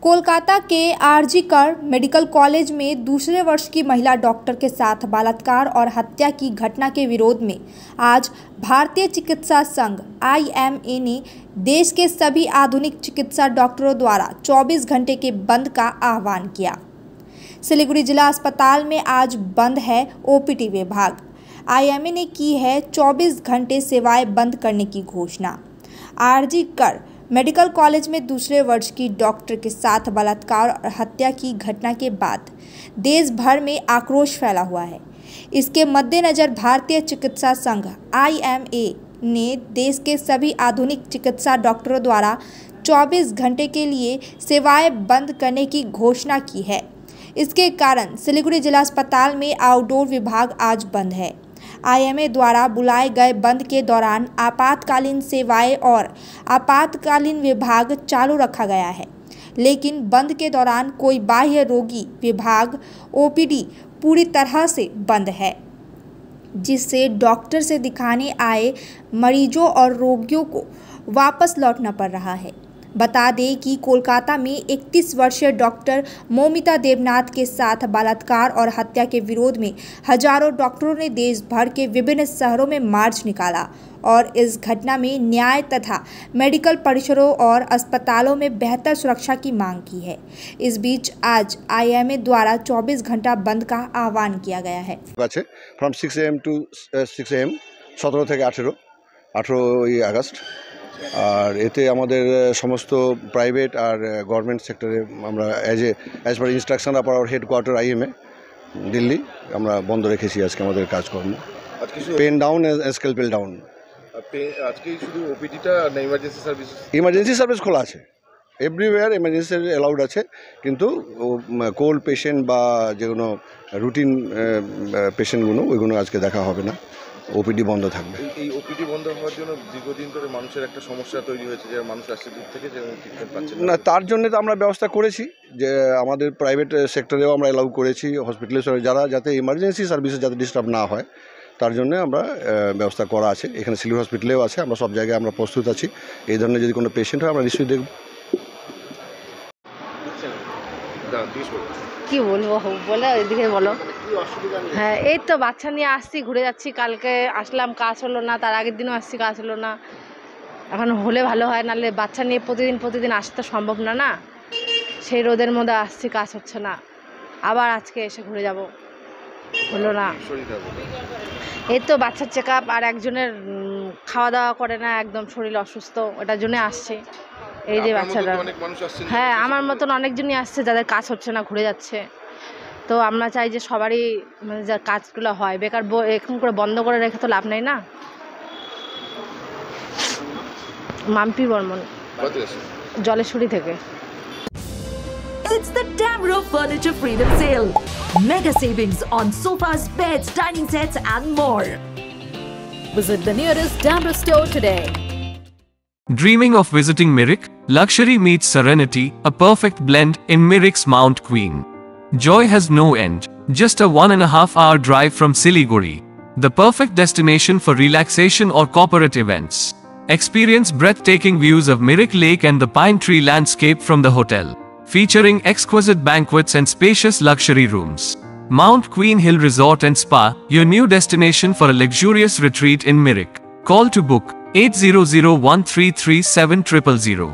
कोलकाता के आरजी कर medical college में दूसरे वर्ष की महिला डॉक्टर के साथ बलात्कार और हत्या की घटना के विरोध में आज भारतीय चिकित्सा संघ (IMA) ने देश के सभी आधुनिक चिकित्सा डॉक्टरों द्वारा 24 घंटे के बंद का आह्वान किया। सिलीगुड़ी जिला अस्पताल में आज बंद है OPD विभाग। IMA ने की है 24 घंटे सेवाएं बंद करने की घोषणा। आरजी कर मेडिकल कॉलेज में दूसरे वर्ष की डॉक्टर के साथ बलात्कार और हत्या की घटना के बाद देश भर में आक्रोश फैला हुआ है। इसके मद्देनज़र भारतीय चिकित्सा संघ (IMA) ने देश के सभी आधुनिक चिकित्सा डॉक्टरों द्वारा 24 घंटे के लिए सेवाएं बंद करने की घोषणा की है। इसके कारण सिलीगुड़ी जिला अस्पताल में आउटडोर विभाग आज बंद है। IMA द्वारा बुलाए गए बंद के दौरान आपातकालीन सेवाएं और आपातकालीन विभाग चालू रखा गया है, लेकिन बंद के दौरान कोई बाह्य रोगी विभाग OPD पूरी तरह से बंद है, जिससे डॉक्टर से दिखाने आए मरीजों और रोगियों को वापस लौटना पड़ रहा है। बता दें कि कोलकाता में 31 वर्षीय डॉक्टर मोमिता देवनाथ के साथ बलात्कार और हत्या के विरोध में हजारों डॉक्टरों ने देश भर के विभिन्न शहरों में मार्च निकाला और इस घटना में न्याय तथा मेडिकल परिसरों और अस्पतालों में बेहतर सुरक्षा की मांग की है। इस बीच आज IMA द्वारा 24 घंटा बंद का आह्वान किया गया है। फ्रॉम 6 AM to 6 AM 17 থেকে 18 আগস্ট। আর এতে আমাদের সমস্ত প্রাইভেট আর গভর্নমেন্ট সেক্টরে আমরা as per instruction of our headquarter IMA Delhi আমরা বন্ধ রেখেছি আজকে আমাদের কাজকর্ম। Pen down scalpel down. আজকে শুধু OPD-টা না ইমার্জেন্সি সার্ভিস খোলা আছে, এভরিওয়্যার এমার্জেন্সি অ্যালাউড আছে, কিন্তু কোল্ড পেশেন্ট বা যেগুলো রুটিন পেশেন্টগুলো ওইগুলো আজকে দেখা হবে না, OPD বন্ধ থাকবে। এই OPD বন্ধ হওয়ার জন্য দীর্ঘদিন ধরে মানুষের একটা সমস্যা তৈরি হয়েছে যে মানুষ আসছে দূর থেকে যে ট্রিটমেন্ট পাচ্ছে না। তার জন্য তো আমরা ব্যবস্থা করেছি যে আমাদের প্রাইভেট সেক্টরেও আমরা অ্যালাউ করেছি, হসপিটালে যাতে ইমার্জেন্সি সার্ভিসে যাতে ডিস্টার্ব না হয় তার জন্য আমরা ব্যবস্থা করা আছে। এখানে সিলিগুড়ি হসপিটালেও আছে, আমরা সব জায়গায় আমরা প্রস্তুত আছি। এই ধরনের যদি কোনো পেশেন্ট হয় আমরা নিশ্চয়ই দেখব। কি বলবো, বলে এদিকে বলো। হ্যাঁ, এই তো বাচ্চা নিয়ে আসছি, ঘুরে যাচ্ছি। কালকে আসলাম, কাজ হলো না, তার আগের দিনও আসছি, কাজ হলো না। এখন হলে ভালো হয়, নাহলে বাচ্চা নিয়ে প্রতিদিন আসতে সম্ভব না। না, সেই রোদের মধ্যে আসছি, কাজ হচ্ছে না। আবার আজকে এসে ঘুরে যাব, হলো না। এই তো বাচ্চার চেক আপ, আর একজনের খাওয়া দাওয়া করে না, একদম শরীর অসুস্থ, ওটার জন্য আসছে। এই যে বাচ্চারা, হ্যাঁ আমার মতন অনেকজনই আসছে যাদের কাজ হচ্ছে না, ঘুরে যাচ্ছে। তো আমরা চাই যে সবারই মানে যার কাজগুলো হয়, বেকার এখন করে বন্ধ করে রেখে তো লাভ নেই না। মাম্পি বর্মন, জলেশ্বরী থেকে। It's the Damro Furniture Freedom Sale. Mega savings on sofas, beds, dining sets and more. Visit the nearest Damro store today. Dreaming of visiting Mirik? Luxury meets serenity, a perfect blend in Mirik's Mount Queen. Joy has no end. Just a 1.5 hour drive from Siliguri. The perfect destination for relaxation or corporate events. Experience breathtaking views of Mirik Lake and the pine tree landscape from the hotel, featuring exquisite banquets and spacious luxury rooms. Mount Queen Hill Resort and Spa, your new destination for a luxurious retreat in Mirik. Call to book 800133700.